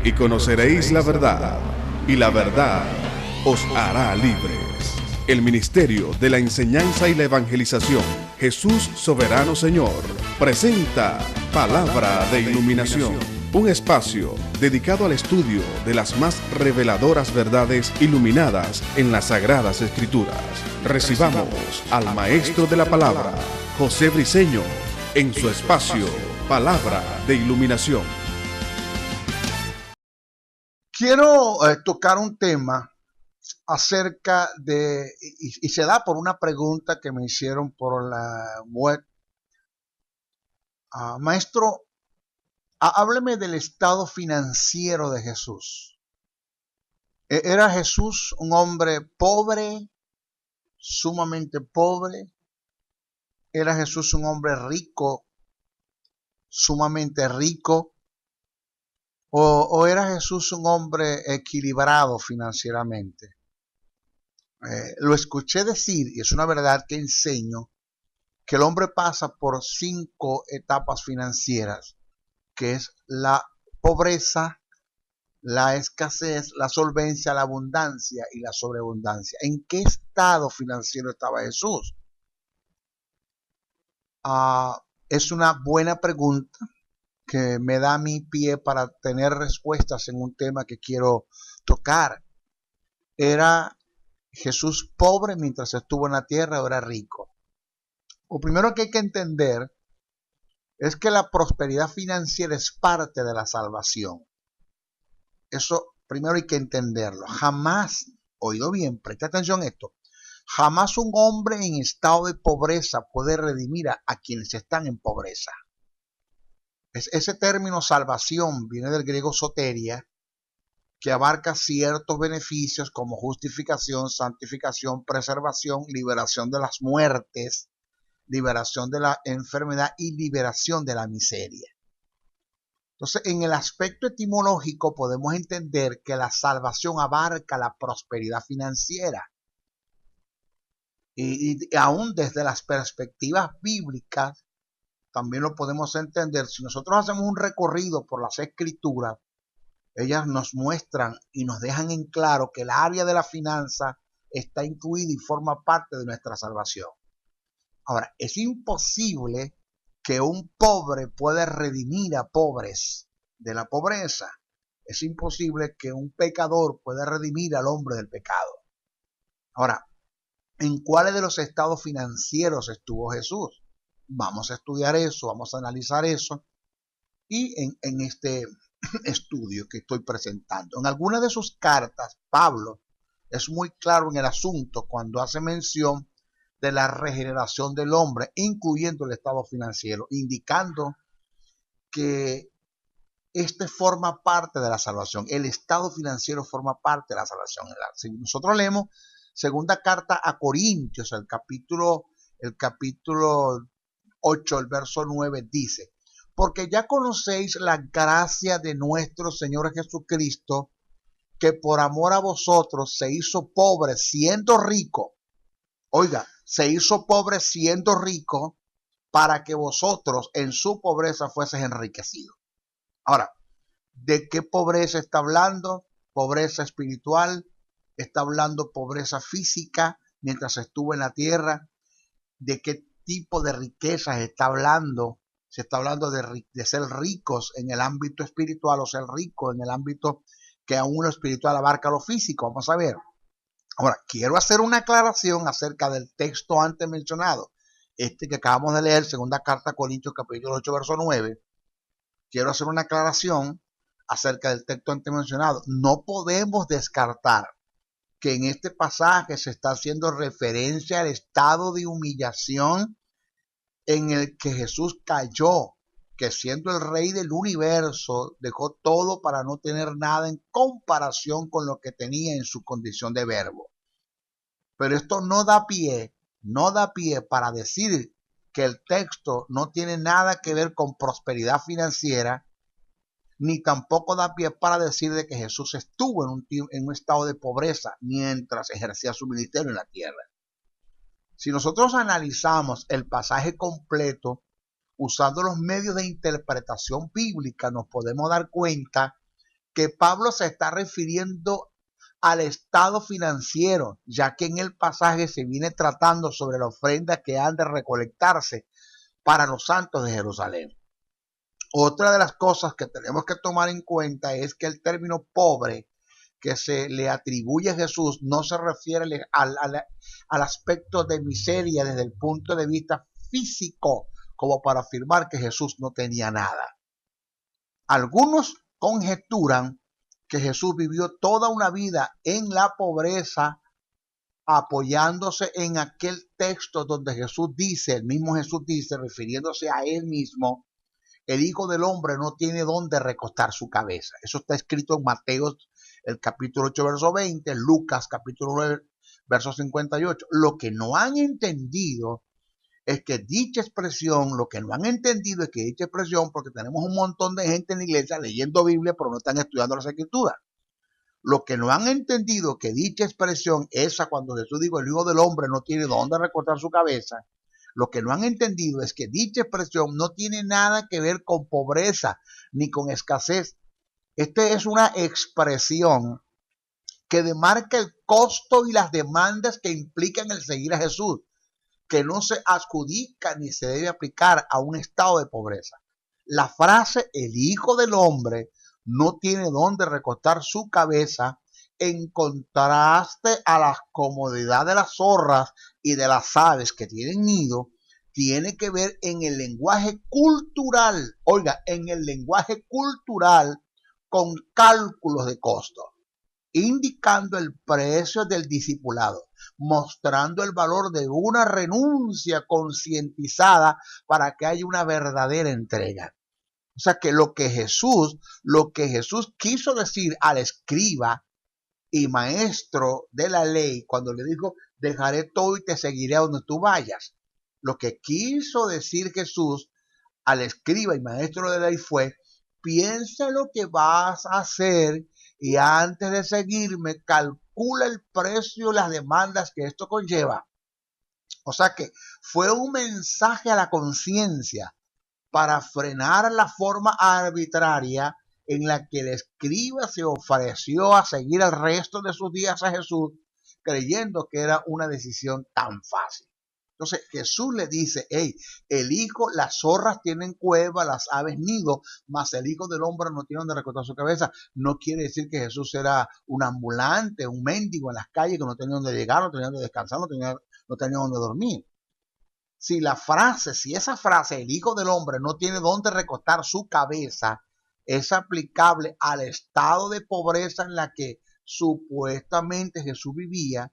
y conoceréis la verdad, y la verdad os hará libres. El Ministerio de la Enseñanza y la Evangelización, Jesús Soberano Señor, presenta Palabra de Iluminación, un espacio dedicado al estudio de las más reveladoras verdades iluminadas en las Sagradas Escrituras. Recibamos al Maestro de la Palabra, José Briceño, en su espacio Palabra de Iluminación. Quiero tocar un tema acerca de, y se da por una pregunta que me hicieron por la web. Maestro, hábleme del estado financiero de Jesús. ¿Era Jesús un hombre pobre, sumamente pobre? ¿Era Jesús un hombre rico, sumamente rico? ¿O era Jesús un hombre equilibrado financieramente? Lo escuché decir, y es una verdad que enseño, que el hombre pasa por 5 etapas financieras, que es la pobreza, la escasez, la solvencia, la abundancia y la sobreabundancia. ¿En qué estado financiero estaba Jesús? Es una buena pregunta que me da mi pie para tener respuestas en un tema que quiero tocar. ¿Era Jesús pobre mientras estuvo en la tierra o era rico? Lo primero que hay que entender es que la prosperidad financiera es parte de la salvación. Eso primero hay que entenderlo. Jamás, oído bien, presta atención a esto, jamás un hombre en estado de pobreza puede redimir a quienes están en pobreza. Ese término salvación viene del griego soteria, que abarca ciertos beneficios como justificación, santificación, preservación, liberación de las muertes, liberación de la enfermedad y liberación de la miseria. Entonces, en el aspecto etimológico podemos entender que la salvación abarca la prosperidad financiera. Y aún desde las perspectivas bíblicas, también lo podemos entender. Si nosotros hacemos un recorrido por las escrituras, ellas nos muestran y nos dejan en claro que el área de la finanza está incluida y forma parte de nuestra salvación. Ahora, es imposible que un pobre pueda redimir a pobres de la pobreza. Es imposible que un pecador pueda redimir al hombre del pecado. Ahora, ¿en cuáles de los estados financieros estuvo Jesús? Vamos a estudiar eso, vamos a analizar eso. Y en este estudio que estoy presentando, en algunas de sus cartas, Pablo es muy claro en el asunto cuando hace mención de la regeneración del hombre, incluyendo el estado financiero, indicando que este forma parte de la salvación. El estado financiero forma parte de la salvación. Si nosotros leemos segunda carta a Corintios, el capítulo 8, el verso 9 dice: porque ya conocéis la gracia de nuestro Señor Jesucristo, que por amor a vosotros se hizo pobre siendo rico. Oiga, se hizo pobre siendo rico para que vosotros en su pobreza fueses enriquecidos. Ahora, ¿de qué pobreza está hablando? Pobreza espiritual, está hablando pobreza física mientras estuvo en la tierra. ¿De qué tipo de riquezas está hablando? Se está hablando de ser ricos en el ámbito espiritual o ser ricos en el ámbito que aún lo espiritual abarca lo físico. Vamos a ver. Ahora, quiero hacer una aclaración acerca del texto antes mencionado, que acabamos de leer, segunda carta a Corintios, capítulo 8, verso 9. Quiero hacer una aclaración acerca del texto antes mencionado. No podemos descartar que en este pasaje se está haciendo referencia al estado de humillación en el que Jesús cayó, que siendo el rey del universo, dejó todo para no tener nada en comparación con lo que tenía en su condición de verbo. Pero esto no da pie para decir que el texto no tiene nada que ver con prosperidad financiera, ni tampoco da pie para decir de que Jesús estuvo en un estado de pobreza mientras ejercía su ministerio en la tierra. Si nosotros analizamos el pasaje completo usando los medios de interpretación bíblica, nos podemos dar cuenta que Pablo se está refiriendo al estado financiero, ya que en el pasaje se viene tratando sobre la ofrenda que han de recolectarse para los santos de Jerusalén. Otra de las cosas que tenemos que tomar en cuenta es que el término pobre que se le atribuye a Jesús no se refiere al aspecto de miseria desde el punto de vista físico, como para afirmar que Jesús no tenía nada. Algunos conjeturan que Jesús vivió toda una vida en la pobreza, apoyándose en aquel texto donde Jesús dice, el mismo Jesús dice, refiriéndose a él mismo, el Hijo del Hombre no tiene dónde recostar su cabeza. Eso está escrito en Mateo, el capítulo 8, verso 20, Lucas, capítulo 9, verso 58. Lo que no han entendido es que dicha expresión, porque tenemos un montón de gente en la iglesia leyendo Biblia, pero no están estudiando las Escrituras. Lo que no han entendido que dicha expresión, esa cuando Jesús dijo, el Hijo del Hombre no tiene dónde recostar su cabeza, lo que no han entendido es que dicha expresión no tiene nada que ver con pobreza ni con escasez. Esta es una expresión que demarca el costo y las demandas que implican el seguir a Jesús, que no se adjudica ni se debe aplicar a un estado de pobreza. La frase, el Hijo del Hombre no tiene dónde recostar su cabeza, en contraste a la comodidad de las zorras y de las aves que tienen nido, tiene que ver en el lenguaje cultural, en el lenguaje cultural con cálculos de costo, indicando el precio del discipulado, mostrando el valor de una renuncia concientizada para que haya una verdadera entrega. O sea que lo que Jesús quiso decir al escriba y maestro de la ley, cuando le dijo, dejaré todo y te seguiré a donde tú vayas. Lo que quiso decir Jesús al escriba y maestro de la ley fue, piensa lo que vas a hacer y antes de seguirme, calcula el precio y las demandas que esto conlleva. O sea que fue un mensaje a la conciencia para frenar la forma arbitraria en la que el escriba se ofreció a seguir el resto de sus días a Jesús, creyendo que era una decisión tan fácil. Entonces Jesús le dice, hey, el hijo, las zorras tienen cueva, las aves nido, mas el Hijo del Hombre no tiene donde recostar su cabeza. No quiere decir que Jesús era un ambulante, un mendigo en las calles que no tenía donde llegar, no tenía donde descansar, no tenía donde dormir. Si esa frase, el Hijo del Hombre no tiene dónde recostar su cabeza, es aplicable al estado de pobreza en la que supuestamente Jesús vivía,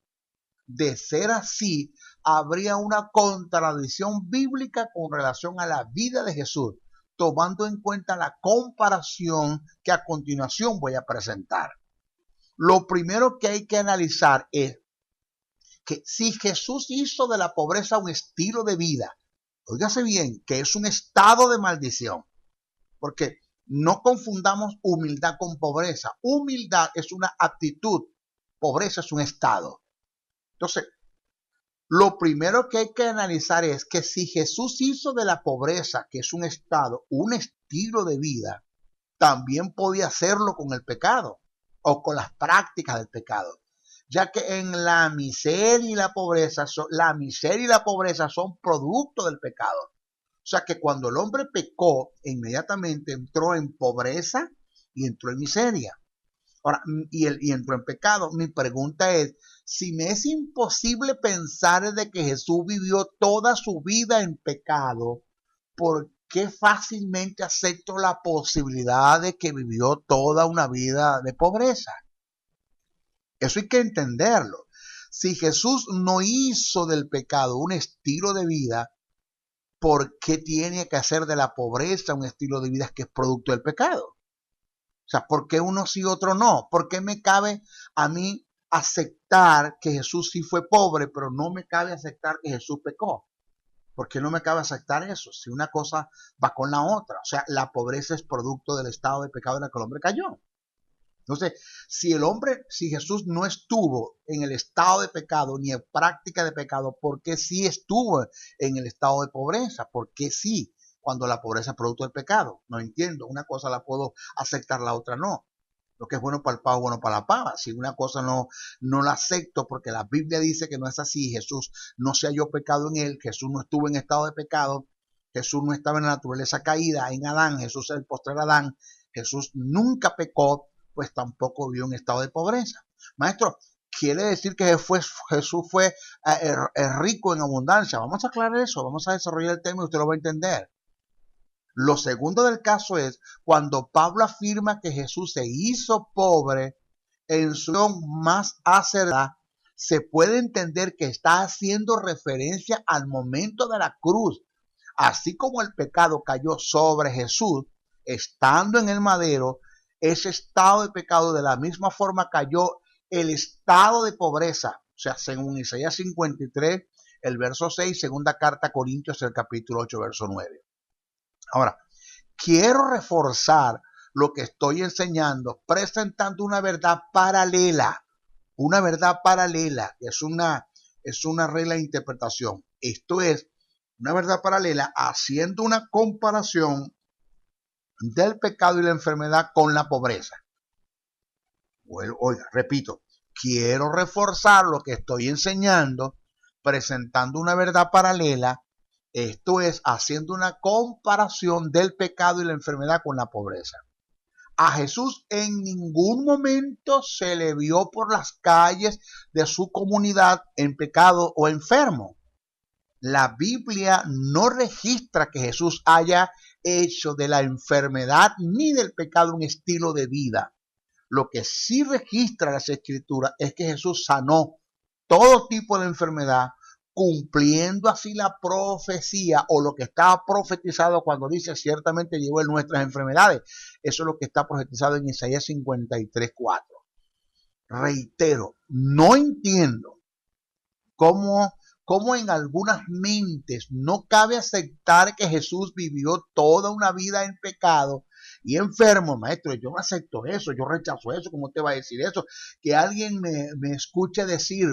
de ser así, habría una contradicción bíblica con relación a la vida de Jesús, tomando en cuenta la comparación que a continuación voy a presentar. Lo primero que hay que analizar es que si Jesús hizo de la pobreza un estilo de vida, óigase bien, que es un estado de maldición, porque no confundamos humildad con pobreza. Humildad es una actitud, pobreza es un estado. Entonces, lo primero que hay que analizar es que si Jesús hizo de la pobreza, que es un estado, un estilo de vida, también podía hacerlo con el pecado o con las prácticas del pecado, ya que en la miseria y la pobreza son producto del pecado. O sea que cuando el hombre pecó, inmediatamente entró en pobreza y entró en miseria. Ahora, y entró en pecado. Mi pregunta es, si me es imposible pensar de que Jesús vivió toda su vida en pecado, ¿por qué fácilmente acepto la posibilidad de que vivió toda una vida de pobreza? Eso hay que entenderlo. Si Jesús no hizo del pecado un estilo de vida, ¿por qué tiene que hacer de la pobreza un estilo de vida que es producto del pecado? O sea, ¿por qué uno sí y otro no? ¿Por qué me cabe a mí aceptar que Jesús sí fue pobre, pero no me cabe aceptar que Jesús pecó? ¿Por qué no me cabe aceptar eso? Si una cosa va con la otra. O sea, la pobreza es producto del estado de pecado en el que el hombre cayó. Entonces, si Jesús no estuvo en el estado de pecado ni en práctica de pecado, ¿por qué sí estuvo en el estado de pobreza? ¿Por qué sí? Cuando la pobreza es producto del pecado. No entiendo. Una cosa la puedo aceptar, la otra no. Lo que es bueno para el pavo, bueno para la pava. Si una cosa no la acepto porque la Biblia dice que no es así, Jesús no se halló pecado en él, Jesús no estuvo en estado de pecado, Jesús no estaba en la naturaleza caída, en Adán, Jesús es el postrer Adán, Jesús nunca pecó, pues tampoco vivió en estado de pobreza. Maestro, quiere decir que Jesús fue rico en abundancia. Vamos a aclarar eso, vamos a desarrollar el tema y usted lo va a entender. Lo segundo del caso es cuando Pablo afirma que Jesús se hizo pobre en su más acertada, se puede entender que está haciendo referencia al momento de la cruz. Así como el pecado cayó sobre Jesús, estando en el madero, ese estado de pecado de la misma forma cayó el estado de pobreza. O sea, según Isaías 53, el verso 6, segunda carta a Corintios, el capítulo 8, verso 9. Ahora, quiero reforzar lo que estoy enseñando presentando una verdad paralela. Una verdad paralela es una regla de interpretación. Esto es una verdad paralela haciendo una comparación del pecado y la enfermedad con la pobreza. Oiga, repito, quiero reforzar lo que estoy enseñando presentando una verdad paralela. Esto es, haciendo una comparación del pecado y la enfermedad con la pobreza. A Jesús en ningún momento se le vio por las calles de su comunidad en pecado o enfermo. La Biblia no registra que Jesús haya hecho de la enfermedad ni del pecado un estilo de vida. Lo que sí registra las Escrituras es que Jesús sanó todo tipo de enfermedad, cumpliendo así la profecía o lo que estaba profetizado cuando dice ciertamente llevó nuestras enfermedades. Eso es lo que está profetizado en Isaías 53:4. Reitero, no entiendo cómo en algunas mentes no cabe aceptar que Jesús vivió toda una vida en pecado y enfermo. Maestro, yo no acepto eso, yo rechazo eso. ¿Cómo te va a decir eso? Que alguien me escuche decir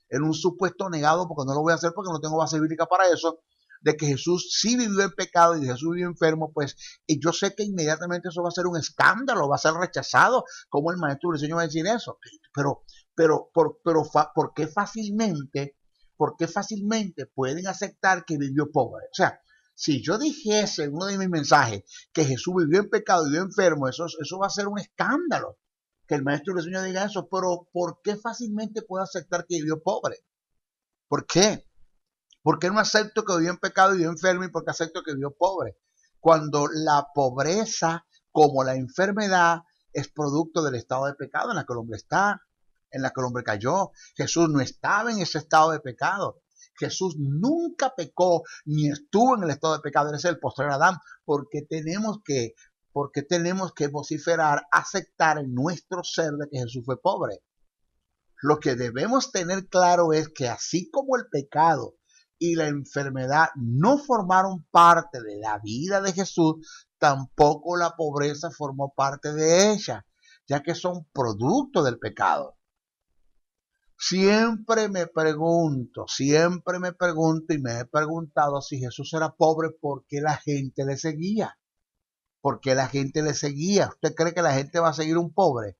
en un supuesto negado, porque no lo voy a hacer porque no tengo base bíblica para eso, de que Jesús sí vivió en pecado y Jesús vivió enfermo, pues y yo sé que inmediatamente eso va a ser un escándalo, va a ser rechazado. ¿Cómo el maestro del Señor va a decir eso? ¿Por qué fácilmente pueden aceptar que vivió pobre? O sea, si yo dijese en uno de mis mensajes que Jesús vivió en pecado y vivió enfermo, eso va a ser un escándalo. Que el maestro del Señor diga eso, pero ¿por qué fácilmente puedo aceptar que vivió pobre? ¿Por qué? ¿Por qué no acepto que vivió en pecado y vivió enfermo y por qué acepto que vivió pobre? Cuando la pobreza, como la enfermedad, es producto del estado de pecado en la que el hombre está, en la que el hombre cayó. Jesús no estaba en ese estado de pecado. Jesús nunca pecó ni estuvo en el estado de pecado. Ese es el postrer Adán, porque tenemos que vociferar, aceptar en nuestro ser de que Jesús fue pobre. Lo que debemos tener claro es que así como el pecado y la enfermedad no formaron parte de la vida de Jesús, tampoco la pobreza formó parte de ella, ya que son producto del pecado. Siempre me pregunto y me he preguntado si Jesús era pobre, ¿por qué la gente le seguía? ¿Por qué la gente le seguía? ¿Usted cree que la gente va a seguir un pobre?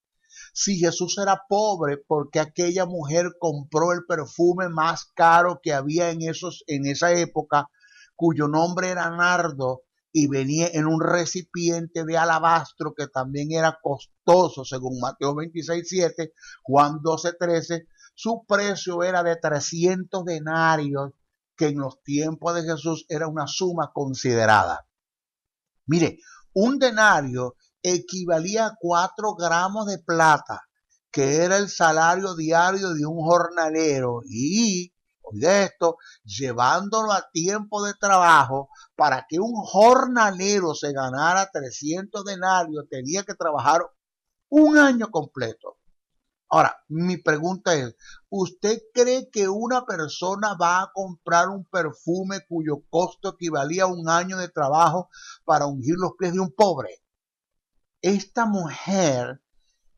Si Jesús era pobre, ¿por qué aquella mujer compró el perfume más caro que había en esa época, cuyo nombre era nardo y venía en un recipiente de alabastro que también era costoso, según Mateo 26:7, Juan 12:13? Su precio era de 300 denarios, que en los tiempos de Jesús era una suma considerada. Mire, un denario equivalía a 4 gramos de plata, que era el salario diario de un jornalero. Y, oye esto, llevándolo a tiempo de trabajo, para que un jornalero se ganara 300 denarios, tenía que trabajar un año completo. Ahora, mi pregunta es, ¿usted cree que una persona va a comprar un perfume cuyo costo equivalía a un año de trabajo para ungir los pies de un pobre? Esta mujer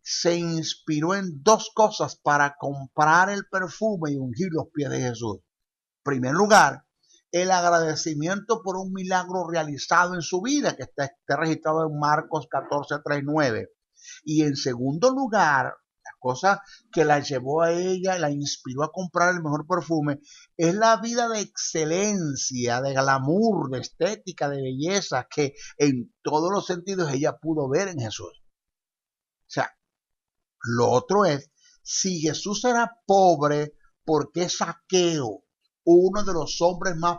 se inspiró en 2 cosas para comprar el perfume y ungir los pies de Jesús. En primer lugar, el agradecimiento por un milagro realizado en su vida, que está registrado en Marcos 14:39. Y en segundo lugar, la cosa que la llevó a ella, la inspiró a comprar el mejor perfume, es la vida de excelencia, de glamour, de estética, de belleza, que en todos los sentidos ella pudo ver en Jesús. O sea, lo otro es, si Jesús era pobre, ¿por qué Zaqueo, uno de los hombres más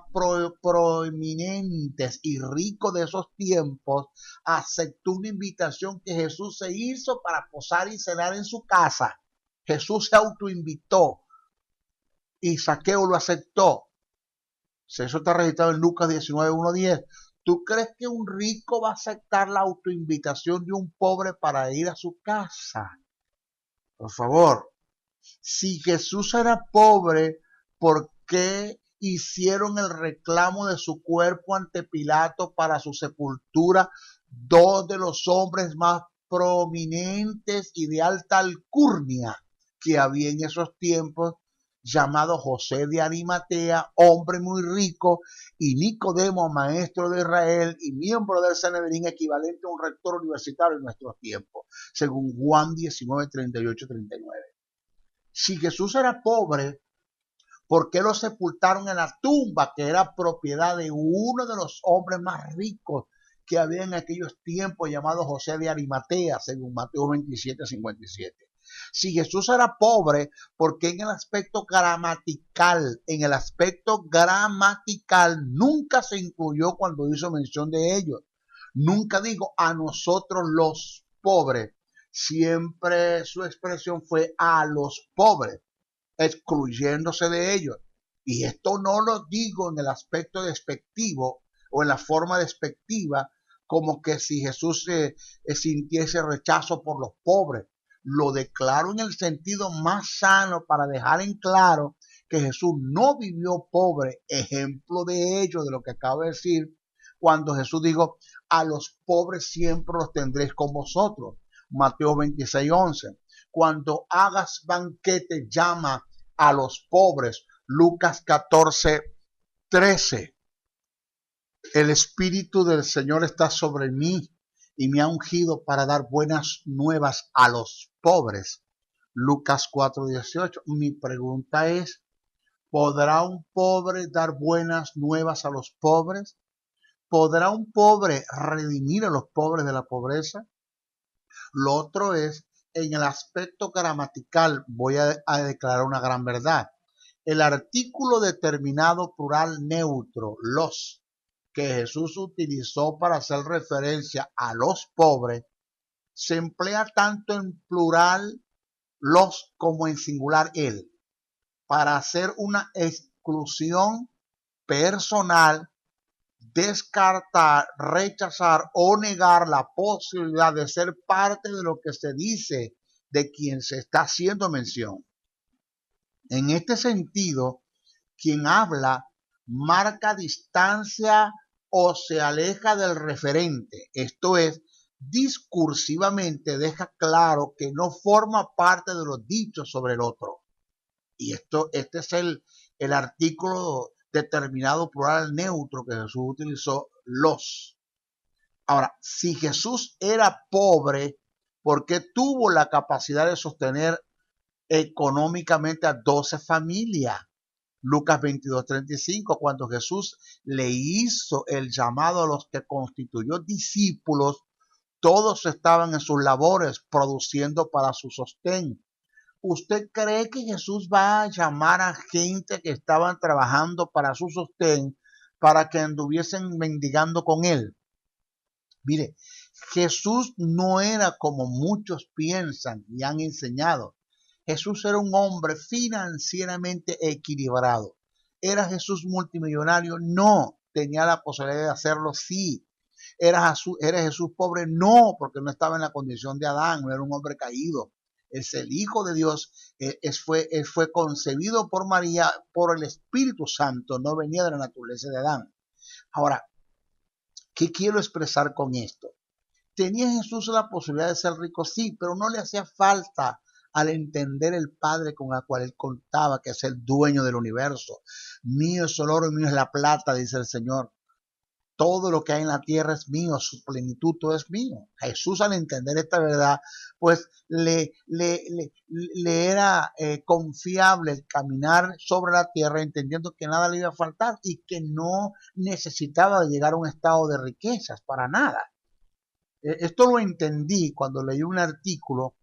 proeminentes y ricos de esos tiempos, aceptó una invitación que Jesús se hizo para posar y cenar en su casa? Jesús se autoinvitó y Zaqueo lo aceptó. Eso está registrado en Lucas 19:1-10. ¿Tú crees que un rico va a aceptar la autoinvitación de un pobre para ir a su casa? Por favor, si Jesús era pobre, ¿por qué hicieron el reclamo de su cuerpo ante Pilato para su sepultura dos de los hombres más prominentes y de alta alcurnia que había en esos tiempos, llamado José de Arimatea, hombre muy rico, y Nicodemo, maestro de Israel y miembro del Sanedrín, equivalente a un rector universitario en nuestros tiempos, según Juan 19:38-39? Si Jesús era pobre, ¿por qué lo sepultaron en la tumba que era propiedad de uno de los hombres más ricos que había en aquellos tiempos, llamado José de Arimatea, según Mateo 27:57? Si Jesús era pobre, ¿por qué en el aspecto gramatical nunca se incluyó cuando hizo mención de ellos? Nunca dijo a nosotros los pobres. Siempre su expresión fue a los pobres, excluyéndose de ellos. Y esto no lo digo en el aspecto despectivo o en la forma despectiva, como que si Jesús sintiese rechazo por los pobres. Lo declaro en el sentido más sano para dejar en claro que Jesús no vivió pobre, ejemplo de ello, de lo que acabo de decir, cuando Jesús dijo, a los pobres siempre los tendréis con vosotros. Mateo 26:11. Cuando hagas banquete, llama a los pobres. Lucas 14:13. El Espíritu del Señor está sobre mí y me ha ungido para dar buenas nuevas a los pobres. Lucas 4:18. Mi pregunta es, ¿podrá un pobre dar buenas nuevas a los pobres? ¿Podrá un pobre redimir a los pobres de la pobreza? Lo otro es, en el aspecto gramatical, voy a declarar una gran verdad. El artículo determinado plural neutro, los, que Jesús utilizó para hacer referencia a los pobres, se emplea tanto en plural los como en singular él, para hacer una exclusión personal, descartar, rechazar o negar la posibilidad de ser parte de lo que se dice de quien se está haciendo mención. En este sentido, quien habla marca distancia o se aleja del referente, esto es, discursivamente deja claro que no forma parte de los dichos sobre el otro. Y este es el artículo determinado plural neutro que Jesús utilizó, los. Ahora, si Jesús era pobre, ¿por qué tuvo la capacidad de sostener económicamente a 12 familias? Lucas 22:35, cuando Jesús le hizo el llamado a los que constituyó discípulos, todos estaban en sus labores produciendo para su sostén. ¿Usted cree que Jesús va a llamar a gente que estaban trabajando para su sostén para que anduviesen mendigando con él? Mire, Jesús no era como muchos piensan y han enseñado. Jesús era un hombre financieramente equilibrado. ¿Era Jesús multimillonario? No. ¿Tenía la posibilidad de hacerlo? Sí. ¿Era Jesús pobre? No, porque no estaba en la condición de Adán, no era un hombre caído. Es el Hijo de Dios, fue concebido por María por el Espíritu Santo, no venía de la naturaleza de Adán. Ahora, ¿qué quiero expresar con esto? ¿Tenía Jesús la posibilidad de ser rico? Sí, pero no le hacía falta al entender el Padre con el cual él contaba, que es el dueño del universo. Mío es el oro y mío es la plata, dice el Señor. todo lo que hay en la tierra es mío, su plenitud todo es mío. Jesús, al entender esta verdad, pues le era confiable el caminar sobre la tierra, entendiendo que nada le iba a faltar y que no necesitaba de llegar a un estado de riquezas para nada. Esto lo entendí cuando leí un artículo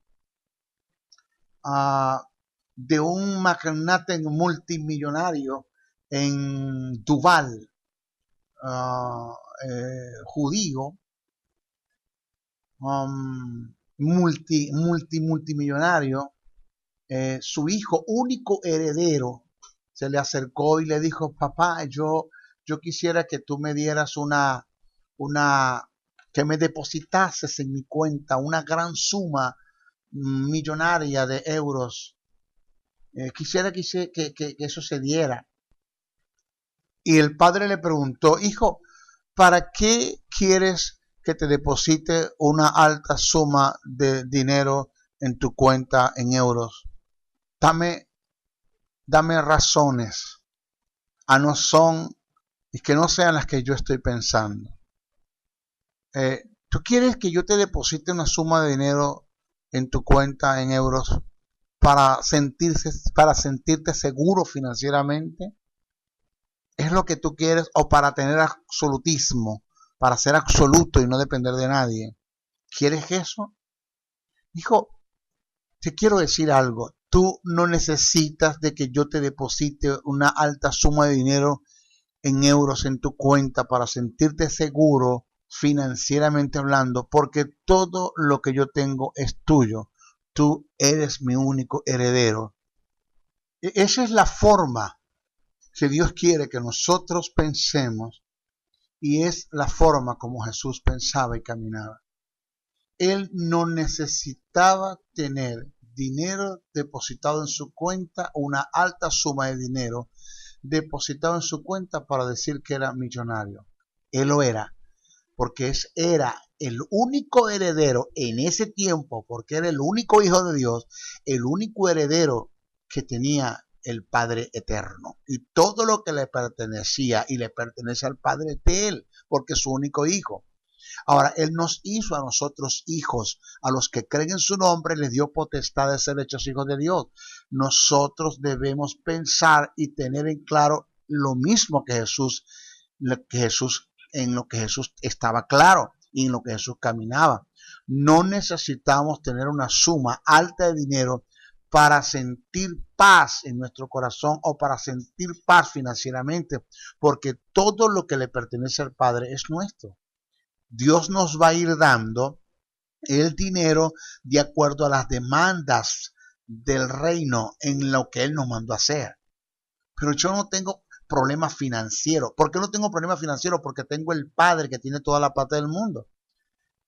de un magnate multimillonario en Duval, judío, multimillonario. Su hijo, único heredero, se le acercó y le dijo: papá, yo quisiera que tú me dieras que me depositases en mi cuenta una gran suma millonaria de euros. Quisiera que eso se diera. Y el padre le preguntó: hijo, ¿para qué quieres que te deposite una alta suma de dinero en tu cuenta en euros? Dame razones, no son, y que no sean las que yo estoy pensando. ¿Tú quieres que yo te deposite una suma de dinero en tu cuenta en euros para sentirte seguro financieramente? ¿Es lo que tú quieres? ¿O para tener absolutismo, para ser absoluto y no depender de nadie? ¿Quieres eso? Hijo, te quiero decir algo. Tú no necesitas de que yo te deposite una alta suma de dinero en euros en tu cuenta para sentirte seguro financieramente hablando, porque todo lo que yo tengo es tuyo. Tú eres mi único heredero. Esa es la forma que Dios quiere que nosotros pensemos, y es la forma como Jesús pensaba y caminaba. Él no necesitaba tener dinero depositado en su cuenta, una alta suma de dinero depositado en su cuenta para decir que era millonario. Él lo era, porque era el único heredero en ese tiempo, porque era el único hijo de Dios, el único heredero que tenía el Padre eterno. Y todo lo que le pertenecía y le pertenece al Padre de él, porque es su único hijo. Ahora, Él nos hizo a nosotros hijos, a los que creen en su nombre, les dio potestad de ser hechos hijos de Dios. Nosotros debemos pensar y tener en claro lo mismo que Jesús, en lo que Jesús estaba claro y en lo que Jesús caminaba. No necesitamos tener una suma alta de dinero para sentir paz en nuestro corazón o para sentir paz financieramente, porque todo lo que le pertenece al Padre es nuestro. Dios nos va a ir dando el dinero de acuerdo a las demandas del reino en lo que Él nos mandó a hacer. Pero yo no tengo problema financiero. ¿Por qué no tengo problema financiero? Porque tengo el Padre que tiene toda la plata del mundo.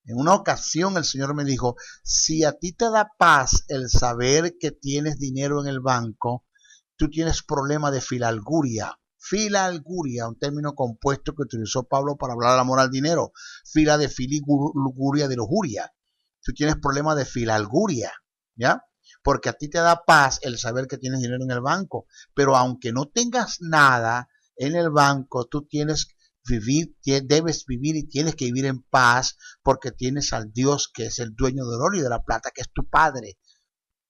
En una ocasión el Señor me dijo: si a ti te da paz el saber que tienes dinero en el banco, tú tienes problema de filalguria. Filalguria, un término compuesto que utilizó Pablo para hablar del amor al dinero. Fila de fililuguria de lujuria. Tú tienes problema de filalguria, ¿ya? Porque a ti te da paz el saber que tienes dinero en el banco. Pero aunque no tengas nada en el banco, tú debes vivir y tienes que vivir en paz, porque tienes al Dios que es el dueño del oro y de la plata, que es tu Padre.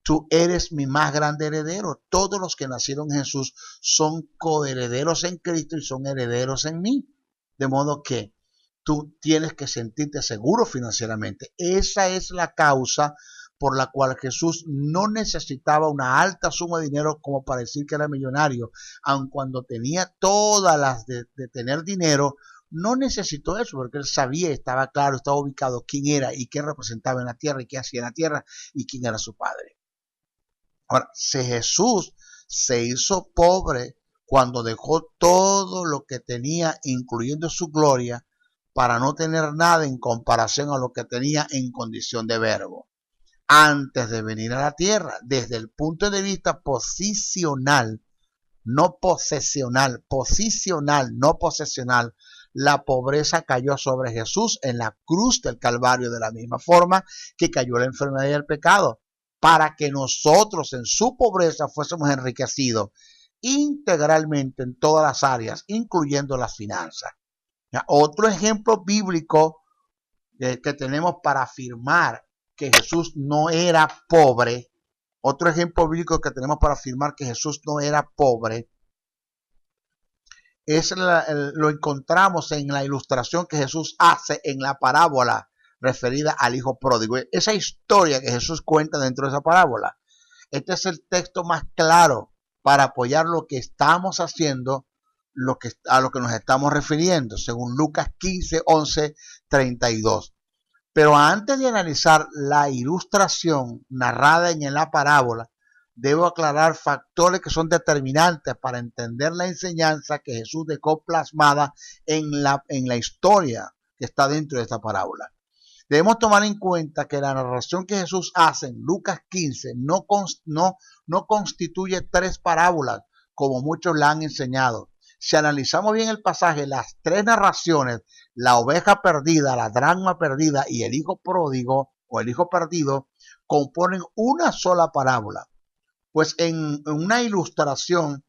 Tú eres mi más grande heredero. Todos los que nacieron en Jesús son coherederos en Cristo y son herederos en mí. De modo que tú tienes que sentirte seguro financieramente. Esa es la causa por la cual Jesús no necesitaba una alta suma de dinero como para decir que era millonario. Aun cuando tenía todas las de tener dinero, no necesitó eso, porque él sabía, estaba claro, estaba ubicado quién era y qué representaba en la tierra y qué hacía en la tierra y quién era su Padre. Ahora, si Jesús se hizo pobre cuando dejó todo lo que tenía, incluyendo su gloria, para no tener nada en comparación a lo que tenía en condición de verbo, antes de venir a la tierra, desde el punto de vista posicional, no posesional, posicional, no posesional, la pobreza cayó sobre Jesús en la cruz del Calvario, de la misma forma que cayó la enfermedad y el pecado, para que nosotros en su pobreza fuésemos enriquecidos integralmente en todas las áreas, incluyendo las finanzas. Otro ejemplo bíblico que tenemos para afirmar que Jesús no era pobre, otro ejemplo bíblico que tenemos para afirmar que Jesús no era pobre, lo encontramos en la ilustración que Jesús hace en la parábola referida al hijo pródigo. Esa historia que Jesús cuenta dentro de esa parábola. Este es el texto más claro para apoyar lo que estamos haciendo, a lo que nos estamos refiriendo, según Lucas 15, 11, 32. Pero antes de analizar la ilustración narrada en la parábola, debo aclarar factores que son determinantes para entender la enseñanza que Jesús dejó plasmada en la historia que está dentro de esta parábola. Debemos tomar en cuenta que la narración que Jesús hace en Lucas 15 no constituye tres parábolas, como muchos la han enseñado. Si analizamos bien el pasaje, las tres narraciones, la oveja perdida, la dracma perdida y el hijo pródigo o el hijo perdido, componen una sola parábola. Pues en una ilustración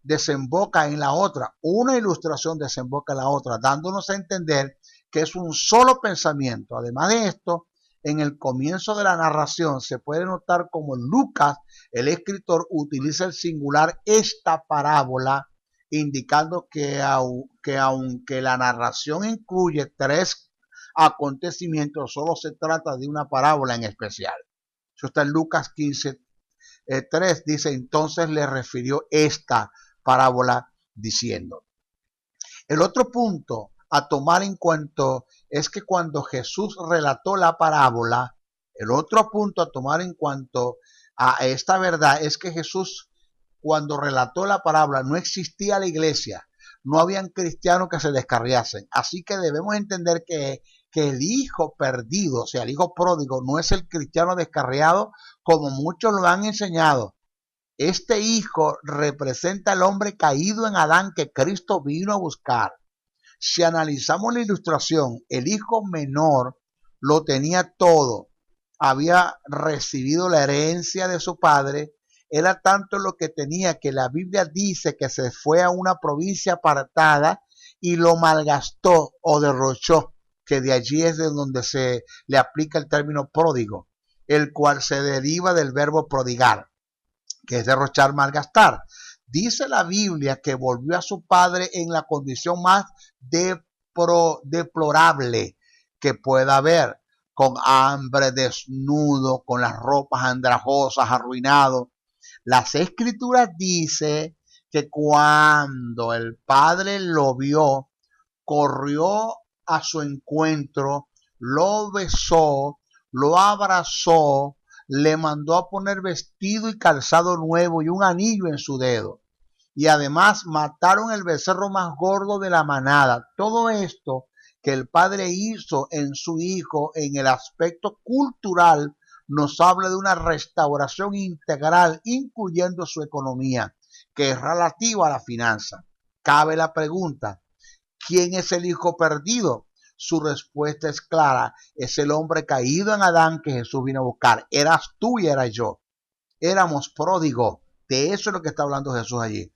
desemboca en la otra, una ilustración desemboca en la otra, dándonos a entender que es un solo pensamiento. Además de esto, en el comienzo de la narración se puede notar como Lucas, el escritor, utiliza el singular esta parábola, indicando que aunque la narración incluye tres acontecimientos, solo se trata de una parábola en especial. Eso está en Lucas 15, 3, dice, entonces le refirió esta parábola diciendo. El otro punto a tomar en cuenta es que cuando Jesús relató la parábola, el otro punto a tomar en cuanto a esta verdad es que Jesús, cuando relató la parábola, no existía la iglesia, no habían cristianos que se descarriasen. Así que debemos entender que el hijo perdido, o sea, el hijo pródigo, no es el cristiano descarriado como muchos lo han enseñado. Este hijo representa al hombre caído en Adán que Cristo vino a buscar. Si analizamos la ilustración, el hijo menor lo tenía todo. Había recibido la herencia de su padre. Era tanto lo que tenía que la Biblia dice que se fue a una provincia apartada y lo malgastó o derrochó, que de allí es de donde se le aplica el término pródigo, el cual se deriva del verbo prodigar, que es derrochar, malgastar. Dice la Biblia que volvió a su padre en la condición más deplorable que pueda haber, con hambre, desnudo, con las ropas andrajosas, arruinado. Las escrituras dicen que cuando el padre lo vio, corrió a su encuentro, lo besó, lo abrazó, le mandó a poner vestido y calzado nuevo y un anillo en su dedo. Y además mataron el becerro más gordo de la manada. Todo esto que el padre hizo en su hijo en el aspecto cultural nos habla de una restauración integral, incluyendo su economía, que es relativa a la finanza. Cabe la pregunta, ¿quién es el hijo perdido? Su respuesta es clara, es el hombre caído en Adán que Jesús vino a buscar. Eras tú y era yo. Éramos pródigos. De eso es lo que está hablando Jesús allí.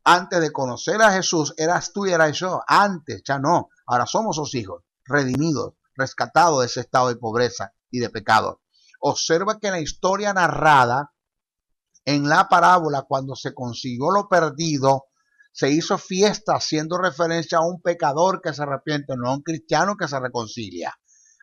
Antes de conocer a Jesús, eras tú y era yo. Antes, ya no. Ahora somos sus hijos, redimidos, rescatados de ese estado de pobreza y de pecado. Observa que en la historia narrada, en la parábola, cuando se consiguió lo perdido, se hizo fiesta haciendo referencia a un pecador que se arrepiente, no a un cristiano que se reconcilia.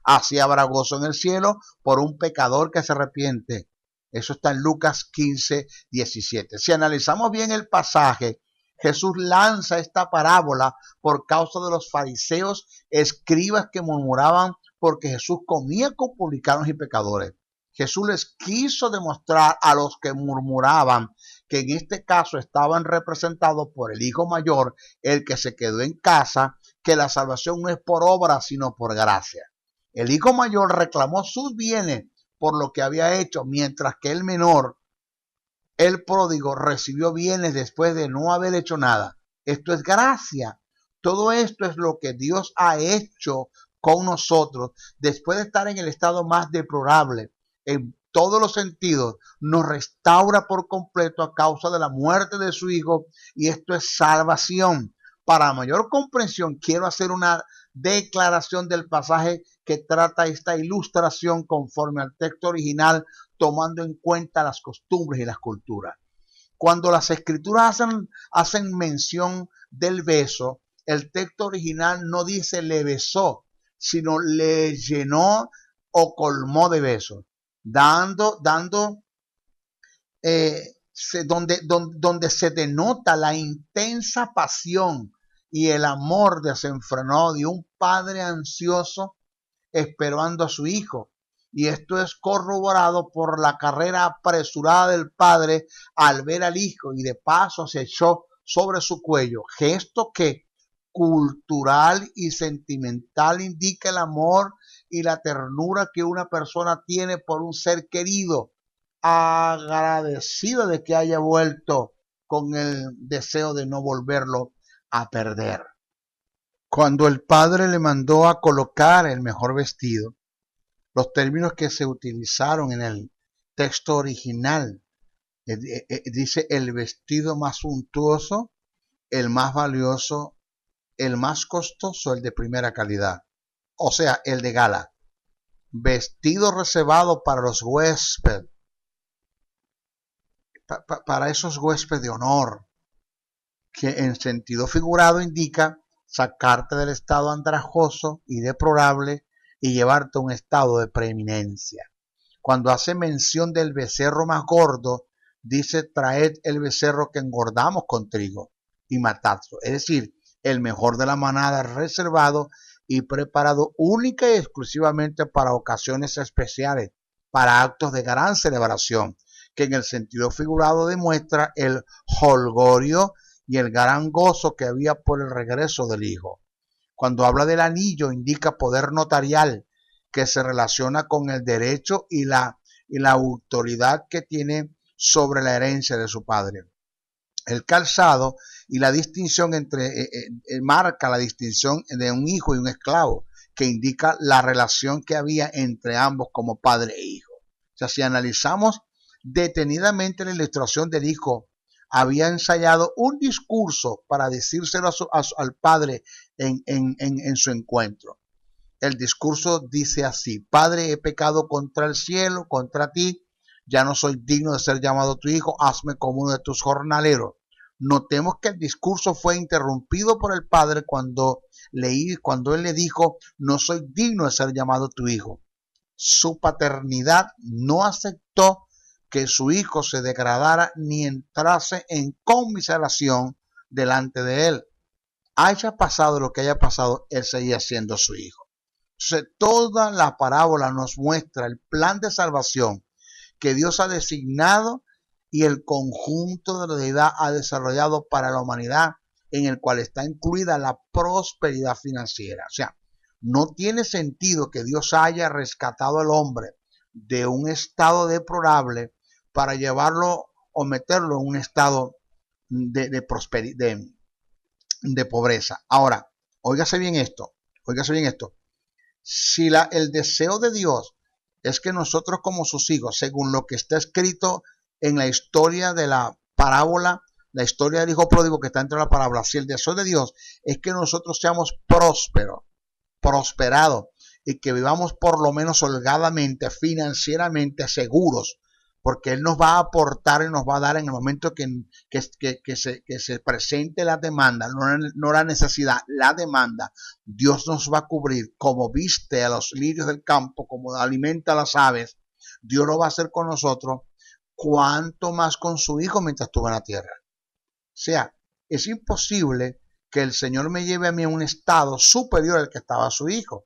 Así habrá gozo en el cielo por un pecador que se arrepiente. Eso está en Lucas 15, 17. Si analizamos bien el pasaje, Jesús lanza esta parábola por causa de los fariseos, escribas que murmuraban porque Jesús comía con publicanos y pecadores. Jesús les quiso demostrar a los que murmuraban que en este caso estaban representados por el hijo mayor, el que se quedó en casa, que la salvación no es por obra, sino por gracia. El hijo mayor reclamó sus bienes por lo que había hecho, mientras que el menor, el pródigo, recibió bienes después de no haber hecho nada. Esto es gracia. Todo esto es lo que Dios ha hecho con nosotros después de estar en el estado más deplorable. En todos los sentidos, nos restaura por completo a causa de la muerte de su hijo, y esto es salvación. Para mayor comprensión, quiero hacer una declaración del pasaje que trata esta ilustración conforme al texto original, tomando en cuenta las costumbres y las culturas. Cuando las escrituras hacen mención del beso, el texto original no dice le besó, sino le llenó o colmó de besos, donde se denota la intensa pasión y el amor desenfrenado de un padre ansioso esperando a su hijo. Y esto es corroborado por la carrera apresurada del padre al ver al hijo y de paso se echó sobre su cuello, gesto que cultural y sentimental indica el amor y la ternura que una persona tiene por un ser querido, agradecida de que haya vuelto con el deseo de no volverlo a perder. Cuando el padre le mandó a colocar el mejor vestido, los términos que se utilizaron en el texto original, dice el vestido más suntuoso, el más valioso, el más costoso, el de primera calidad, o sea, el de gala. Vestido reservado para los huéspedes, para esos huéspedes de honor, que en sentido figurado indica sacarte del estado andrajoso y deplorable y llevarte a un estado de preeminencia. Cuando hace mención del becerro más gordo, dice traed el becerro que engordamos con trigo y matadlo. Es decir, el mejor de la manada reservado y preparado única y exclusivamente para ocasiones especiales, para actos de gran celebración, que en el sentido figurado demuestra el jolgorio y el gran gozo que había por el regreso del hijo. Cuando habla del anillo, indica poder notarial que se relaciona con el derecho y la autoridad que tiene sobre la herencia de su padre. El calzado y la distinción marca la distinción de un hijo y un esclavo, que indica la relación que había entre ambos como padre e hijo. O sea, si analizamos detenidamente la ilustración del hijo, había ensayado un discurso para decírselo al padre en su encuentro. El discurso dice así: Padre, he pecado contra el cielo, contra ti, ya no soy digno de ser llamado tu hijo, hazme como uno de tus jornaleros. Notemos que el discurso fue interrumpido por el padre cuando él le dijo, no soy digno de ser llamado tu hijo. Su paternidad no aceptó que su hijo se degradara ni entrase en conmiseración delante de él. Haya pasado lo que haya pasado, él seguía siendo su hijo. Entonces, toda la parábola nos muestra el plan de salvación que Dios ha designado y el conjunto de la deidad ha desarrollado para la humanidad, en el cual está incluida la prosperidad financiera. O sea, no tiene sentido que Dios haya rescatado al hombre de un estado deplorable para llevarlo o meterlo en un estado de pobreza. Ahora, óigase bien esto. Si el deseo de Dios es que nosotros como sus hijos, según lo que está escrito en la historia de la parábola, la historia del hijo pródigo que está dentro de la parábola, si el deseo de Dios es que nosotros seamos prosperados y que vivamos por lo menos holgadamente, financieramente seguros, porque Él nos va a aportar y nos va a dar en el momento que se presente la demanda, no la necesidad, la demanda. Dios nos va a cubrir como viste a los lirios del campo, como alimenta a las aves. Dios lo va a hacer con nosotros, cuanto más con su hijo mientras estuvo en la tierra. O sea, es imposible que el Señor me lleve a mí a un estado superior al que estaba su hijo.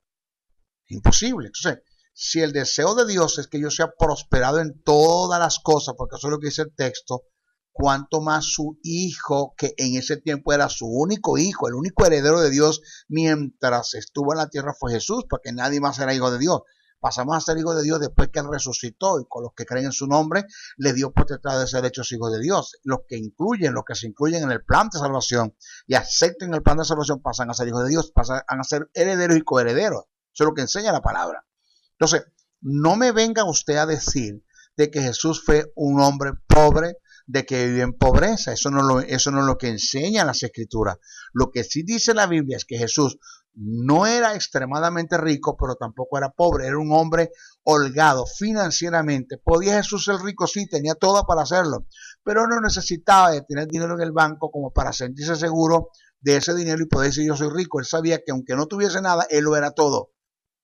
Imposible. Entonces, si el deseo de Dios es que yo sea prosperado en todas las cosas, porque eso es lo que dice el texto, cuanto más su hijo, que en ese tiempo era su único hijo, el único heredero de Dios mientras estuvo en la tierra fue Jesús, porque nadie más era hijo de Dios. Pasamos a ser hijos de Dios después que Él resucitó y con los que creen en su nombre le dio potestad de ser hechos hijos de Dios. Los que se incluyen en el plan de salvación y acepten el plan de salvación pasan a ser hijos de Dios, pasan a ser herederos y coherederos. Eso es lo que enseña la palabra. Entonces, no me venga usted a decir de que Jesús fue un hombre pobre, de que vivió en pobreza. Eso no es lo que enseñan las escrituras. Lo que sí dice la Biblia es que Jesús no era extremadamente rico, pero tampoco era pobre. Era un hombre holgado financieramente. ¿Podía Jesús ser rico? Sí, tenía todo para hacerlo, pero no necesitaba de tener dinero en el banco como para sentirse seguro de ese dinero y poder decir yo soy rico. Él sabía que aunque no tuviese nada, él lo era todo,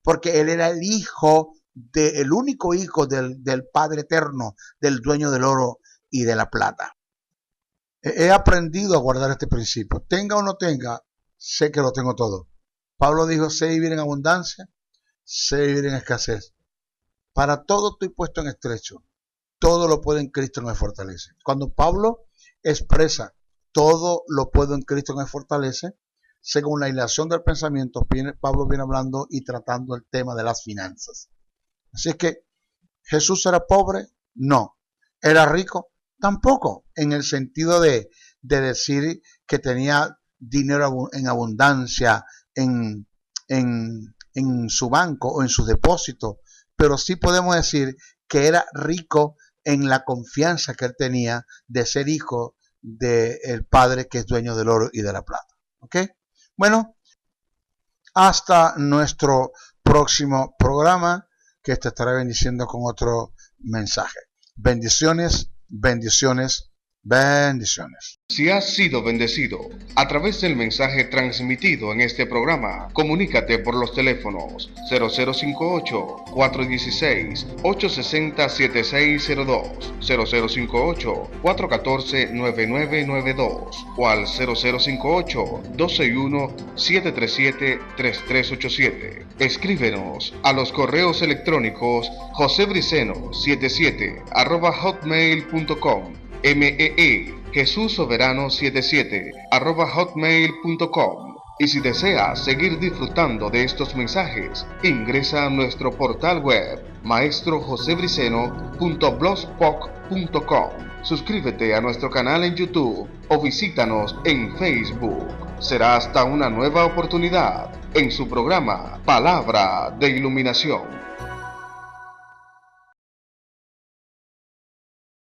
porque él era el único hijo del Padre Eterno, del dueño del oro y de la plata. He aprendido a guardar este principio. Tenga o no tenga, sé que lo tengo todo. Pablo dijo, sé vivir en abundancia, sé vivir en escasez. Para todo estoy puesto en estrecho. Todo lo puedo en Cristo que me fortalece. Cuando Pablo expresa todo lo puedo en Cristo que me fortalece, según la hilación del pensamiento, Pablo viene hablando y tratando el tema de las finanzas. Así es que, ¿Jesús era pobre? No. ¿Era rico? Tampoco, en el sentido de decir que tenía dinero en abundancia en su banco o en su depósito, pero sí podemos decir que era rico en la confianza que él tenía de ser hijo del Padre que es dueño del oro y de la plata. ¿Ok? Bueno, hasta nuestro próximo programa, que te estaré bendiciendo con otro mensaje. Bendiciones, bendiciones, bendiciones. Si has sido bendecido a través del mensaje transmitido en este programa, comunícate por los teléfonos 0058-416-860-7602, 0058-414-9992 o al 0058-261-737-3387. Escríbenos a los correos electrónicos josebriceno77@hotmail.com, Jesús Soberano 77 @hotmail.com. Y si deseas seguir disfrutando de estos mensajes, ingresa a nuestro portal web maestrojosebriceno.blogspot.com. Suscríbete a nuestro canal en YouTube o visítanos en Facebook. Será hasta una nueva oportunidad en su programa Palabra de Iluminación.